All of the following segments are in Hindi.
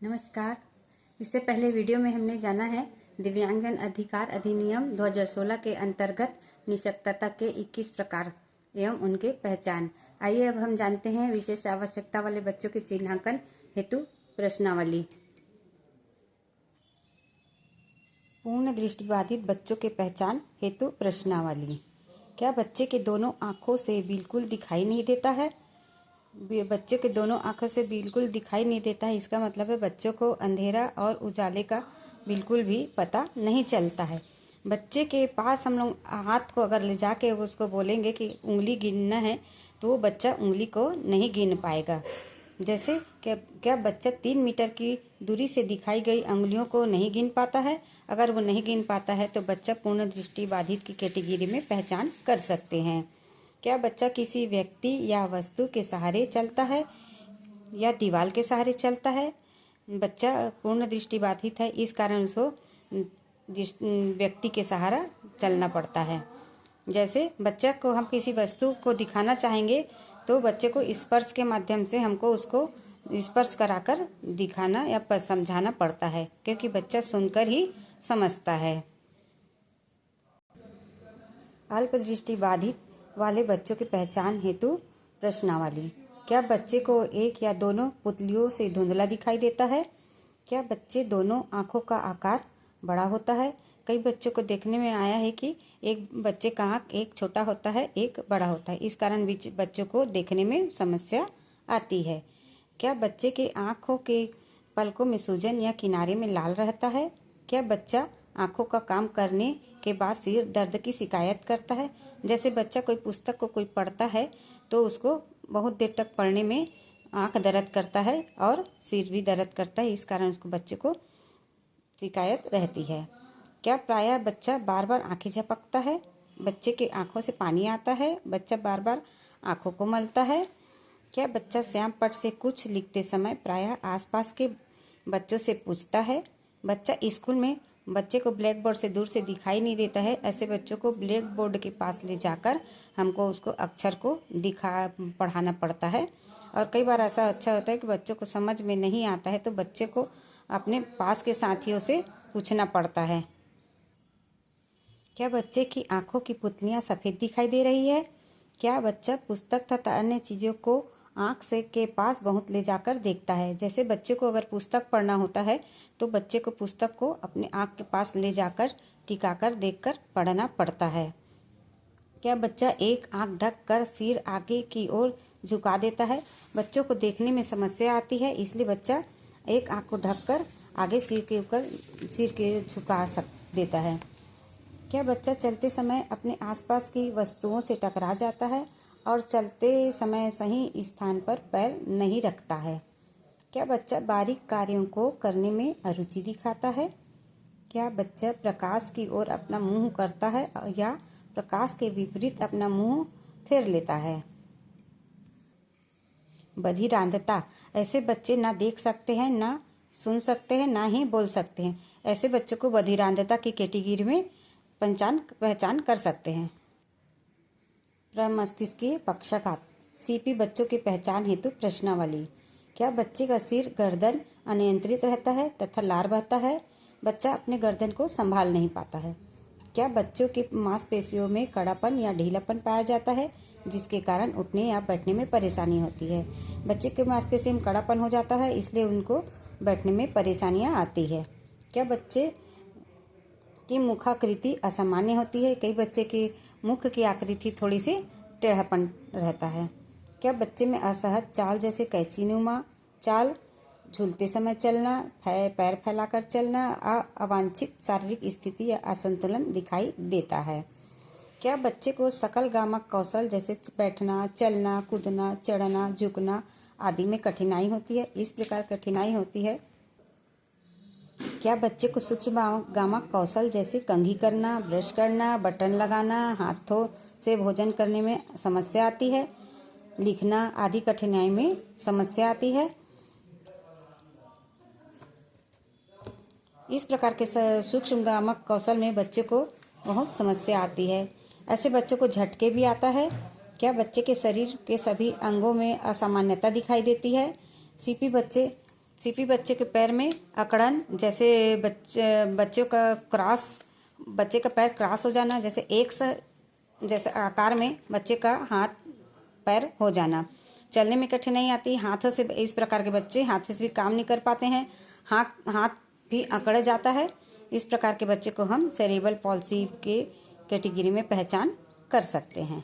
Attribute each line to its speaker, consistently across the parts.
Speaker 1: नमस्कार। इससे पहले वीडियो में हमने जाना है दिव्यांगजन अधिकार अधिनियम 2016 के अंतर्गत निःशक्तता के 21 प्रकार एवं उनके पहचान। आइए अब हम जानते हैं विशेष आवश्यकता वाले बच्चों के चिन्हांकन हेतु प्रश्नावली। पूर्ण दृष्टिबाधित बच्चों के पहचान हेतु प्रश्नावली। क्या बच्चे के दोनों आँखों से बिल्कुल दिखाई नहीं देता है? बच्चों के दोनों आंखों से बिल्कुल दिखाई नहीं देता है, इसका मतलब है बच्चों को अंधेरा और उजाले का बिल्कुल भी पता नहीं चलता है। बच्चे के पास हम लोग हाथ को अगर ले जाके उसको बोलेंगे कि उंगली गिनना है तो वो बच्चा उंगली को नहीं गिन पाएगा। जैसे क्या बच्चा 3 मीटर की दूरी से दिखाई गई उंगलियों को नहीं गिन पाता है? अगर वो नहीं गिन पाता है तो बच्चा पूर्ण दृष्टि बाधित की कैटेगरी में पहचान कर सकते हैं। क्या बच्चा किसी व्यक्ति या वस्तु के सहारे चलता है या दीवार के सहारे चलता है? बच्चा पूर्ण दृष्टिबाधित है, इस कारण उसको व्यक्ति के सहारा चलना पड़ता है। जैसे बच्चा को हम किसी वस्तु को दिखाना चाहेंगे तो बच्चे को स्पर्श के माध्यम से हमको उसको स्पर्श कराकर दिखाना या समझाना पड़ता है, क्योंकि बच्चा सुनकर ही समझता है। अल्प दृष्टिबाधित वाले बच्चों की पहचान हेतु प्रश्नावली। क्या बच्चे को एक या दोनों पुतलियों से धुंधला दिखाई देता है? क्या बच्चे दोनों आँखों का आकार बड़ा होता है? कई बच्चों को देखने में आया है कि एक बच्चे का आँख एक छोटा होता है, एक बड़ा होता है, इस कारण बच्चों को देखने में समस्या आती है। क्या बच्चे के आँखों के पलकों में सूजन या किनारे में लाल रहता है? क्या बच्चा आँखों का काम करने के बाद सिर दर्द की शिकायत करता है? जैसे बच्चा कोई पुस्तक को कोई पढ़ता है तो उसको बहुत देर तक पढ़ने में आँख दर्द करता है और सिर भी दर्द करता है, इस कारण उसको बच्चे को शिकायत रहती है। क्या प्रायः बच्चा बार बार आँखें झपकता है? बच्चे के आँखों से पानी आता है? बच्चा बार बार आँखों को मलता है? क्या बच्चा श्याम पट्ट से कुछ लिखते समय प्रायः आसपास के बच्चों से पूछता है? बच्चा स्कूल में बच्चे को ब्लैक बोर्ड से दूर से दिखाई नहीं देता है, ऐसे बच्चों को ब्लैक बोर्ड के पास ले जाकर हमको उसको अक्षर को पढ़ाना पड़ता है। और कई बार ऐसा अच्छा होता है कि बच्चों को समझ में नहीं आता है तो बच्चे को अपने पास के साथियों से पूछना पड़ता है। क्या बच्चे की आंखों की पुतलियां सफ़ेद दिखाई दे रही है? क्या बच्चा पुस्तक तथा अन्य चीज़ों को आँख से के पास बहुत ले जाकर देखता है? जैसे बच्चे को अगर पुस्तक पढ़ना होता है तो बच्चे को पुस्तक को अपने आँख के पास ले जाकर टिकाकर देखकर पढ़ना पड़ता है। क्या बच्चा एक आँख ढक कर सिर आगे की ओर झुका देता है? बच्चों को देखने में समस्या आती है, इसलिए बच्चा एक आँख को ढककर आगे सिर के झुका देता है। क्या बच्चा चलते समय अपने आसपास की वस्तुओं से टकरा जाता है और चलते समय सही स्थान पर पैर नहीं रखता है? क्या बच्चा बारीक कार्यों को करने में अरुचि दिखाता है? क्या बच्चा प्रकाश की ओर अपना मुंह करता है या प्रकाश के विपरीत अपना मुंह फेर लेता है? बधिरांधता। ऐसे बच्चे ना देख सकते हैं, ना सुन सकते हैं, ना ही बोल सकते हैं। ऐसे बच्चों को बधिरांधता की कैटेगरी में पहचान कर सकते हैं। प्रमस्तिष्कीय पक्षाघात सीपी बच्चों की पहचान हेतु प्रश्नावली। क्या बच्चे का सिर गर्दन अनियंत्रित रहता है तथा लार बहता है? बच्चा अपने गर्दन को संभाल नहीं पाता है। क्या बच्चों की मांसपेशियों में कड़ापन या ढीलापन पाया जाता है, जिसके कारण उठने या बैठने में परेशानी होती है? बच्चे के मांसपेशियों में कड़ापन हो जाता है, इसलिए उनको बैठने में परेशानियां आती है। क्या बच्चे की मुखाकृति असामान्य होती है? कई बच्चे की मुख की आकृति थोड़ी सी टेढ़ापन रहता है। क्या बच्चे में असहज चाल जैसे कैंचीनुमा चाल, झूलते समय चलना, पैर फैलाकर चलना, अवांछित शारीरिक स्थिति या असंतुलन दिखाई देता है? क्या बच्चे को सकल गामक कौशल जैसे बैठना, चलना, कूदना, चढ़ना, झुकना आदि में कठिनाई होती है? इस प्रकार कठिनाई होती है। क्या बच्चे को सूक्ष्म गामक कौशल जैसे कंघी करना, ब्रश करना, बटन लगाना, हाथों से भोजन करने में समस्या आती है? लिखना आदि कठिनाई में समस्या आती है? इस प्रकार के सूक्ष्म गामक कौशल में बच्चे को बहुत समस्या आती है। ऐसे बच्चों को झटके भी आता है। क्या बच्चे के शरीर के सभी अंगों में असामान्यता दिखाई देती है? सीपी बच्चे सीपी बच्चे के पैर में अकड़न, जैसे बच्चे का पैर क्रॉस हो जाना, जैसे आकार में बच्चे का हाथ पैर हो जाना। चलने में कठिनाई आती है, हाथों से इस प्रकार के बच्चे हाथ से भी काम नहीं कर पाते हैं, हाथ भी अकड़ जाता है। इस प्रकार के बच्चे को हम सेरेब्रल पॉल्सी के कैटेगरी में पहचान कर सकते हैं।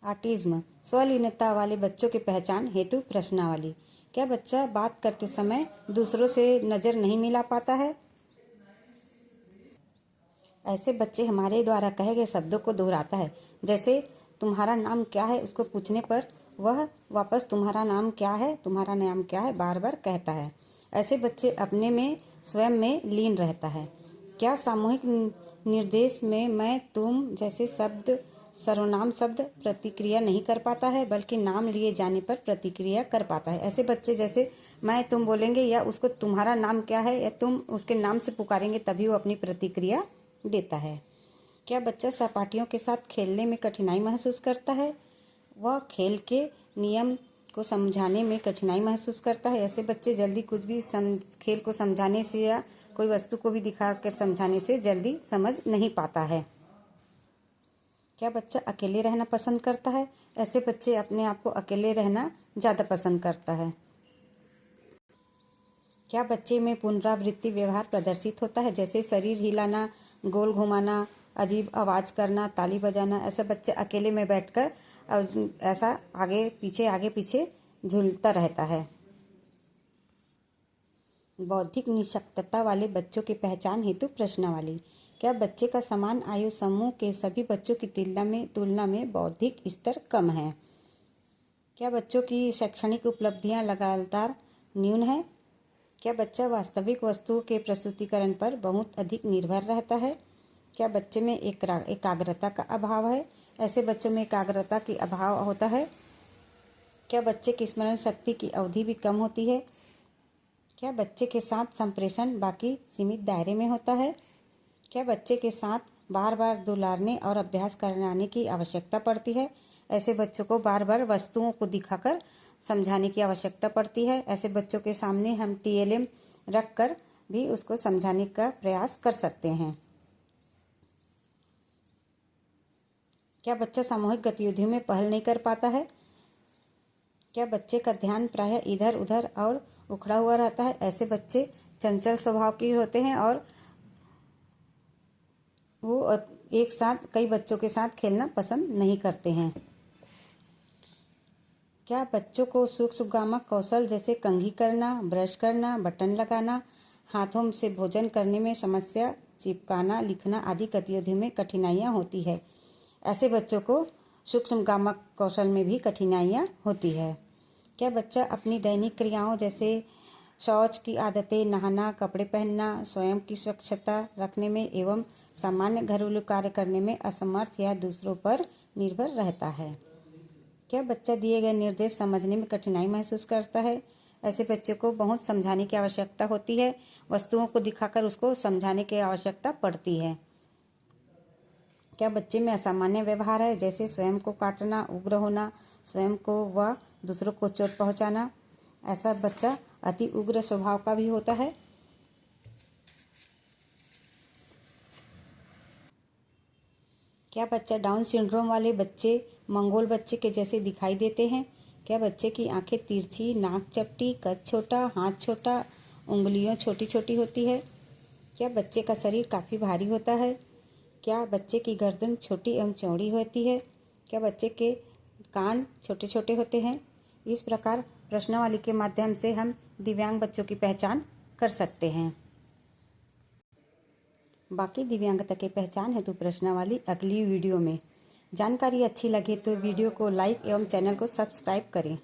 Speaker 1: ऑटिज्म स्वलीनता वाले बच्चों की पहचान हेतु प्रश्नावली। क्या बच्चा बात करते समय दूसरों से नज़र नहीं मिला पाता है? ऐसे बच्चे हमारे द्वारा कहे गए शब्दों को दोहराता है, जैसे तुम्हारा नाम क्या है उसको पूछने पर वह वापस तुम्हारा नाम क्या है बार बार कहता है। ऐसे बच्चे अपने में स्वयं में लीन रहता है। क्या सामूहिक निर्देश में मैं तुम जैसे सर्वनाम शब्द प्रतिक्रिया नहीं कर पाता है, बल्कि नाम लिए जाने पर प्रतिक्रिया कर पाता है। ऐसे बच्चे जैसे मैं तुम बोलेंगे या उसको तुम्हारा नाम क्या है या तुम उसके नाम से पुकारेंगे तभी वो अपनी प्रतिक्रिया देता है। क्या बच्चा सहपाठियों के साथ खेलने में कठिनाई महसूस करता है? वह खेल के नियम को समझाने में कठिनाई महसूस करता है। ऐसे बच्चे जल्दी कुछ भी खेल को समझाने से या कोई वस्तु को भी दिखाकर समझाने से जल्दी समझ नहीं पाता है। क्या बच्चा अकेले रहना पसंद करता है? ऐसे बच्चे अपने आप को अकेले रहना ज़्यादा पसंद करता है। क्या बच्चे में पुनरावृत्ति व्यवहार प्रदर्शित होता है, जैसे शरीर हिलाना, गोल घुमाना, अजीब आवाज़ करना, ताली बजाना? ऐसा बच्चा अकेले में बैठकर ऐसा आगे पीछे झूलता रहता है। बौद्धिक निःशक्तता वाले बच्चों की पहचान हेतु प्रश्नावली। क्या बच्चे का समान आयु समूह के सभी बच्चों की तुलना में बौद्धिक स्तर कम है? क्या बच्चों की शैक्षणिक उपलब्धियां लगातार न्यून है? क्या बच्चा वास्तविक वस्तुओं के प्रस्तुतिकरण पर बहुत अधिक निर्भर रहता है? क्या बच्चे में एकाग्रता का अभाव है? ऐसे बच्चों में एकाग्रता की अभाव होता है। क्या बच्चे की स्मरण शक्ति की अवधि भी कम होती है? क्या बच्चे के साथ संप्रेषण बाकी सीमित दायरे में होता है? क्या बच्चे के साथ बार बार दुलारने और अभ्यास कराने की आवश्यकता पड़ती है? ऐसे बच्चों को बार बार वस्तुओं को दिखाकर समझाने की आवश्यकता पड़ती है। ऐसे बच्चों के सामने हम TLM रख कर भी उसको समझाने का प्रयास कर सकते हैं। क्या बच्चा सामूहिक गतिविधियों में पहल नहीं कर पाता है? क्या बच्चे का ध्यान प्रायः इधर उधर और उखड़ा हुआ रहता है? ऐसे बच्चे चंचल स्वभाव के होते हैं और वो एक साथ कई बच्चों के साथ खेलना पसंद नहीं करते हैं। क्या बच्चों को सूक्ष्मगामक कौशल जैसे कंघी करना, ब्रश करना, बटन लगाना, हाथों से भोजन करने में समस्या, चिपकाना, लिखना आदि गतिविधियों में कठिनाइयाँ होती है? ऐसे बच्चों को सूक्ष्मगामक कौशल में भी कठिनाइयाँ होती है। क्या बच्चा अपनी दैनिक क्रियाओं जैसे शौच की आदतें, नहाना, कपड़े पहनना, स्वयं की स्वच्छता रखने में एवं सामान्य घरेलू कार्य करने में असमर्थ या दूसरों पर निर्भर रहता है? क्या बच्चा दिए गए निर्देश समझने में कठिनाई महसूस करता है? ऐसे बच्चे को बहुत समझाने की आवश्यकता होती है, वस्तुओं को दिखाकर उसको समझाने की आवश्यकता पड़ती है। क्या बच्चे में असामान्य व्यवहार है, जैसे स्वयं को काटना, उग्र होना, स्वयं को व दूसरों को चोट पहुंचाना? ऐसा बच्चा अति उग्र स्वभाव का भी होता है। क्या बच्चा डाउन सिंड्रोम वाले बच्चे मंगोल बच्चे के जैसे दिखाई देते हैं? क्या बच्चे की आंखें तिरछी, नाक चपटी, कद छोटा, हाथ छोटा, उंगलियां छोटी छोटी होती है? क्या बच्चे का शरीर काफ़ी भारी होता है? क्या बच्चे की गर्दन छोटी एवं चौड़ी होती है? क्या बच्चे के कान छोटे छोटे होते हैं? इस प्रकार प्रश्नावली के माध्यम से हम दिव्यांग बच्चों की पहचान कर सकते हैं। बाकी दिव्यांगता की पहचान हेतु प्रश्नावली अगली वीडियो में। जानकारी अच्छी लगे तो वीडियो को लाइक एवं चैनल को सब्सक्राइब करें।